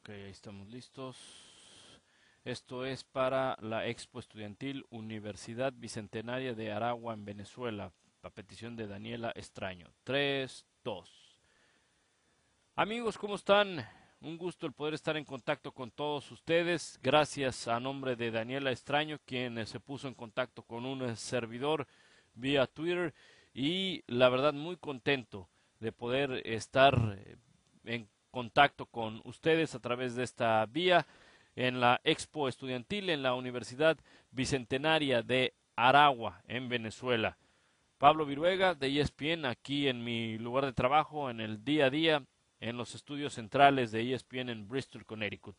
Ok, ahí estamos listos. Esto es para la Expo Estudiantil Universidad Bicentenaria de Aragua en Venezuela, a petición de Daniela Extraño. 3, 2. Amigos, ¿cómo están? Un gusto el poder estar en contacto con todos ustedes. Gracias a nombre de Daniela Extraño, quien se puso en contacto con un servidor vía Twitter. Y la verdad, muy contento de poder estar en contacto con ustedes a través de esta vía en la Expo Estudiantil en la Universidad Bicentenaria de Aragua, en Venezuela. Pablo Viruega de ESPN, aquí en mi lugar de trabajo, en el día a día, en los estudios centrales de ESPN en Bristol, Connecticut.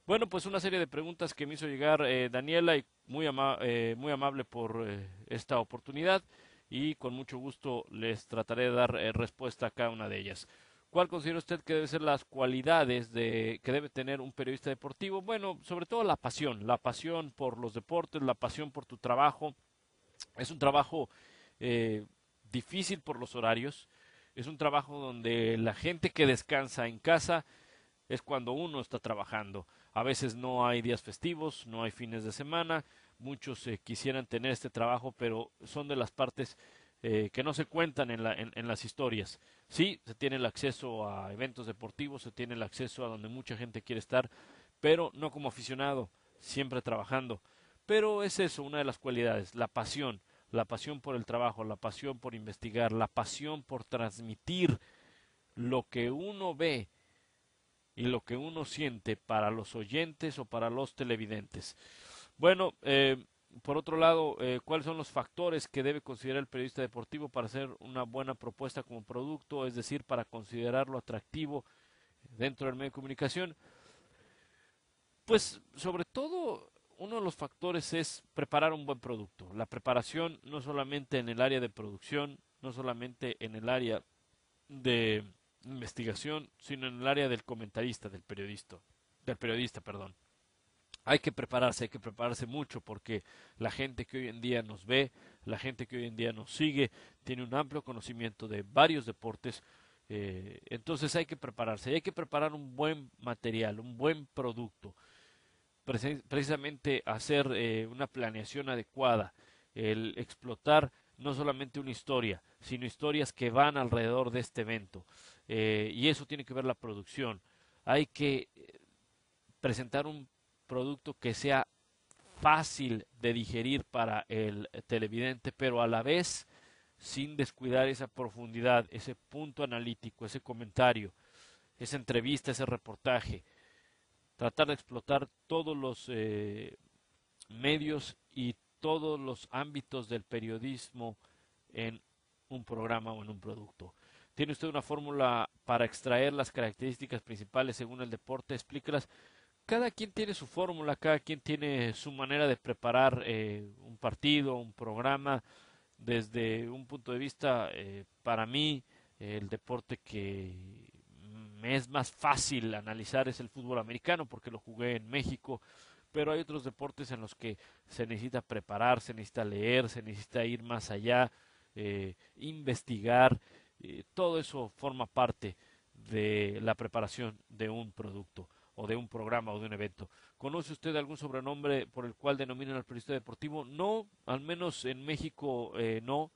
Bueno, pues una serie de preguntas que me hizo llegar Daniela, y muy amable por esta oportunidad, y con mucho gusto les trataré de dar respuesta a cada una de ellas. ¿Cuál considera usted que deben ser las cualidades que debe tener un periodista deportivo? Bueno, sobre todo la pasión por los deportes, la pasión por tu trabajo. Es un trabajo eh, difícil por los horarios, es un trabajo donde la gente que descansa en casa es cuando uno está trabajando. A veces no hay días festivos, no hay fines de semana. Muchos quisieran tener este trabajo, pero son de las partes que no se cuentan en las historias. Sí, se tiene el acceso a eventos deportivos, se tiene el acceso a donde mucha gente quiere estar, pero no como aficionado, siempre trabajando. Pero es eso, una de las cualidades, la pasión por el trabajo, la pasión por investigar, la pasión por transmitir lo que uno ve y lo que uno siente para los oyentes o para los televidentes. Bueno, por otro lado, ¿cuáles son los factores que debe considerar el periodista deportivo para hacer una buena propuesta como producto, es decir, para considerarlo atractivo dentro del medio de comunicación? Pues sobre todo uno de los factores es preparar un buen producto. La preparación no solamente en el área de producción, no solamente en el área de investigación, sino en el área del comentarista, del periodista, perdón. Hay que prepararse mucho porque la gente que hoy en día nos ve, la gente que hoy en día nos sigue, tiene un amplio conocimiento de varios deportes. Entonces hay que prepararse, hay que preparar un buen material, un buen producto, precisamente hacer una planeación adecuada, el explotar no solamente una historia, sino historias que van alrededor de este evento. Y eso tiene que ver la producción. Hay que presentar un producto que sea fácil de digerir para el televidente, pero a la vez sin descuidar esa profundidad, ese punto analítico, ese comentario, esa entrevista, ese reportaje. Tratar de explotar todos los medios y todos los ámbitos del periodismo en un programa o en un producto. ¿Tiene usted una fórmula para extraer las características principales según el deporte? Explíquelas. Cada quien tiene su fórmula, cada quien tiene su manera de preparar un partido, un programa. Desde un punto de vista, para mí, el deporte que me es más fácil analizar es el fútbol americano porque lo jugué en México, pero hay otros deportes en los que se necesita preparar, se necesita leer, se necesita ir más allá, investigar. Todo eso forma parte de la preparación de un producto o de un programa o de un evento. ¿Conoce usted algún sobrenombre por el cual denominan al periodista deportivo? No, al menos en México no,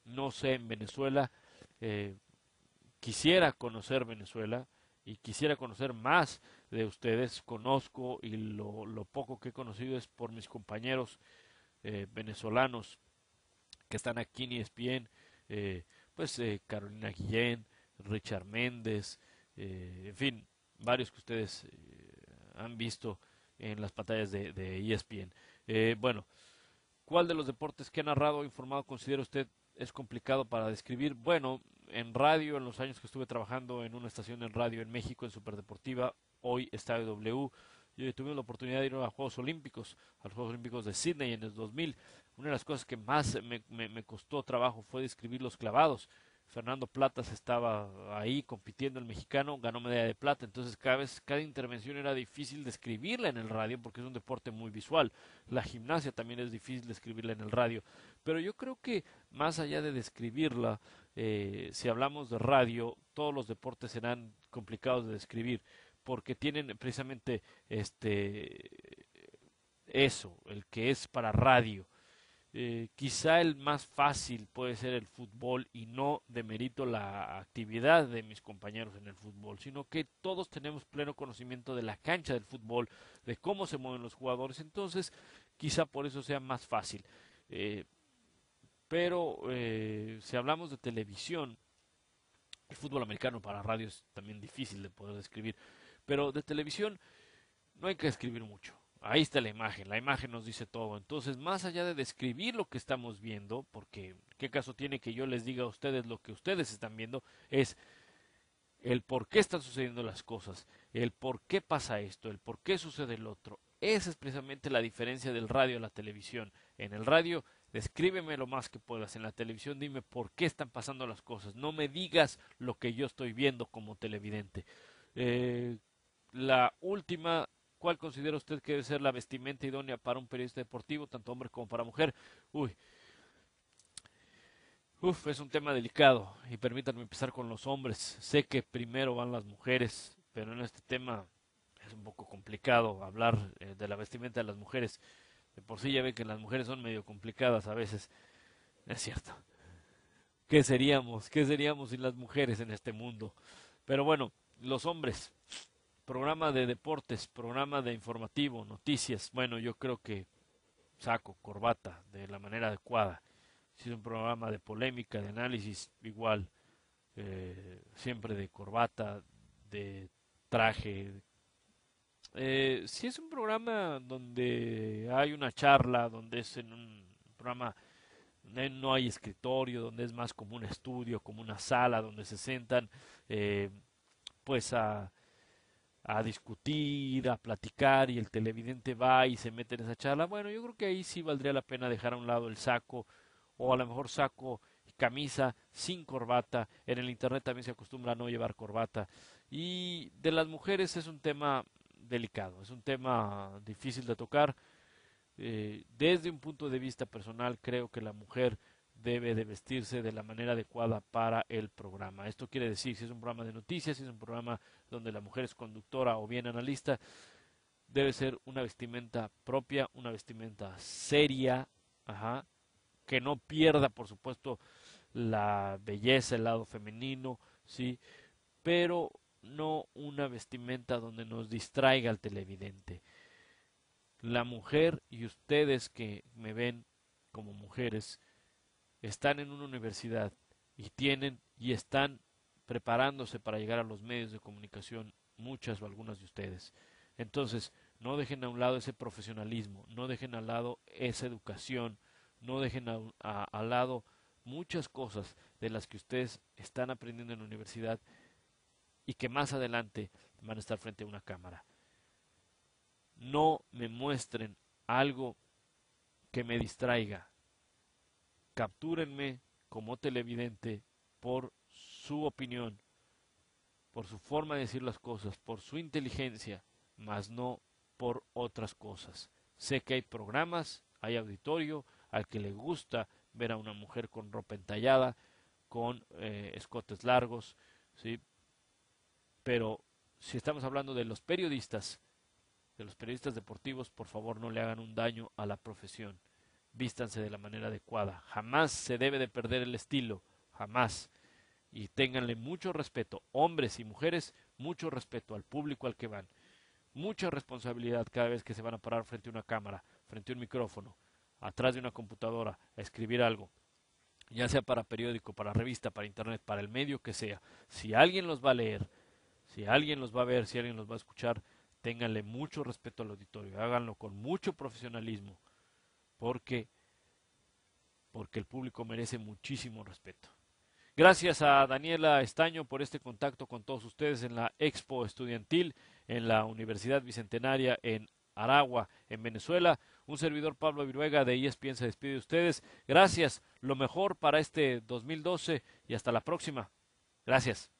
no sé en Venezuela. Eh, Quisiera conocer Venezuela y quisiera conocer más de ustedes. Conozco y lo poco que he conocido es por mis compañeros venezolanos que están aquí en ESPN, Carolina Guillén, Richard Méndez, en fin, varios que ustedes han visto en las pantallas de ESPN. Bueno, ¿cuál de los deportes que ha narrado o informado considera usted es complicado para describir? Bueno, en radio, en los años que estuve trabajando en una estación en radio en México, en Superdeportiva, hoy Estadio W, yo tuve la oportunidad de ir a los Juegos Olímpicos de Sydney en el 2000. Una de las cosas que más me costó trabajo fue describir los clavados. Fernando Platas estaba ahí compitiendo, el mexicano, ganó medalla de plata, entonces cada intervención era difícil describirla en el radio porque es un deporte muy visual. La gimnasia también es difícil describirla en el radio, pero yo creo que más allá de describirla, si hablamos de radio, todos los deportes serán complicados de describir, porque tienen precisamente eso, el que es para radio. Quizá el más fácil puede ser el fútbol y no demerito la actividad de mis compañeros en el fútbol, sino que todos tenemos pleno conocimiento de la cancha del fútbol, de cómo se mueven los jugadores, entonces quizá por eso sea más fácil. Eh, pero si hablamos de televisión, el fútbol americano para radio es también difícil de poder describir, pero de televisión no hay que escribir mucho. Ahí está la imagen nos dice todo. Entonces, más allá de describir lo que estamos viendo, porque qué caso tiene que yo les diga a ustedes lo que ustedes están viendo, es el por qué están sucediendo las cosas, el por qué pasa esto, el por qué sucede el otro. Esa es precisamente la diferencia del radio a la televisión. En el radio, descríbeme lo más que puedas. En la televisión, dime por qué están pasando las cosas. No me digas lo que yo estoy viendo como televidente. Eh, la última, ¿cuál considera usted que debe ser la vestimenta idónea para un periodista deportivo, tanto hombre como para mujer? Uy, es un tema delicado y permítanme empezar con los hombres. Sé que primero van las mujeres, pero en este tema es un poco complicado hablar de la vestimenta de las mujeres. De por sí ya ve que las mujeres son medio complicadas a veces. Es cierto. ¿Qué seríamos? ¿Qué seríamos sin las mujeres en este mundo? Pero bueno, los hombres, programa de deportes, programa de informativo, noticias. Bueno, yo creo que saco, corbata, de la manera adecuada. Si es un programa de polémica, de análisis, igual, siempre de corbata, de traje. Si es un programa donde hay una charla, donde es en un programa, no hay escritorio, donde es más como un estudio, como una sala, donde se sentan, eh, pues a discutir, a platicar y el televidente va y se mete en esa charla, bueno, yo creo que ahí sí valdría la pena dejar a un lado el saco o a lo mejor saco y camisa sin corbata. En el internet también se acostumbra a no llevar corbata. Y de las mujeres es un tema delicado, es un tema difícil de tocar. Desde un punto de vista personal, creo que la mujer debe de vestirse de la manera adecuada para el programa. Esto quiere decir, si es un programa de noticias, si es un programa donde la mujer es conductora o bien analista, debe ser una vestimenta propia, una vestimenta seria, ajá, que no pierda, por supuesto, la belleza, el lado femenino, sí, pero no una vestimenta donde nos distraiga al televidente. La mujer y ustedes que me ven como mujeres están en una universidad y tienen y están preparándose para llegar a los medios de comunicación, muchas o algunas de ustedes. Entonces, no dejen a un lado ese profesionalismo, no dejen al lado esa educación, no dejen al lado muchas cosas de las que ustedes están aprendiendo en la universidad y que más adelante van a estar frente a una cámara. No me muestren algo que me distraiga. Captúrenme como televidente por su opinión, por su forma de decir las cosas, por su inteligencia, mas no por otras cosas. Sé que hay programas, hay auditorio al que le gusta ver a una mujer con ropa entallada, con escotes largos, ¿sí? Pero si estamos hablando de los periodistas deportivos, por favor no le hagan un daño a la profesión. Vístanse de la manera adecuada. Jamás se debe de perder el estilo, jamás. Y ténganle mucho respeto, hombres y mujeres, mucho respeto al público al que van. Mucha responsabilidad cada vez que se van a parar frente a una cámara, frente a un micrófono, atrás de una computadora, a escribir algo, ya sea para periódico, para revista, para internet, para el medio que sea. Si alguien los va a leer, si alguien los va a ver, si alguien los va a escuchar, ténganle mucho respeto al auditorio, háganlo con mucho profesionalismo, porque el público merece muchísimo respeto. Gracias a Daniela Estaño por este contacto con todos ustedes en la Expo Estudiantil en la Universidad Bicentenaria en Aragua, en Venezuela. Un servidor, Pablo Viruega de ESPN, se despide de ustedes. Gracias, lo mejor para este 2012 y hasta la próxima. Gracias.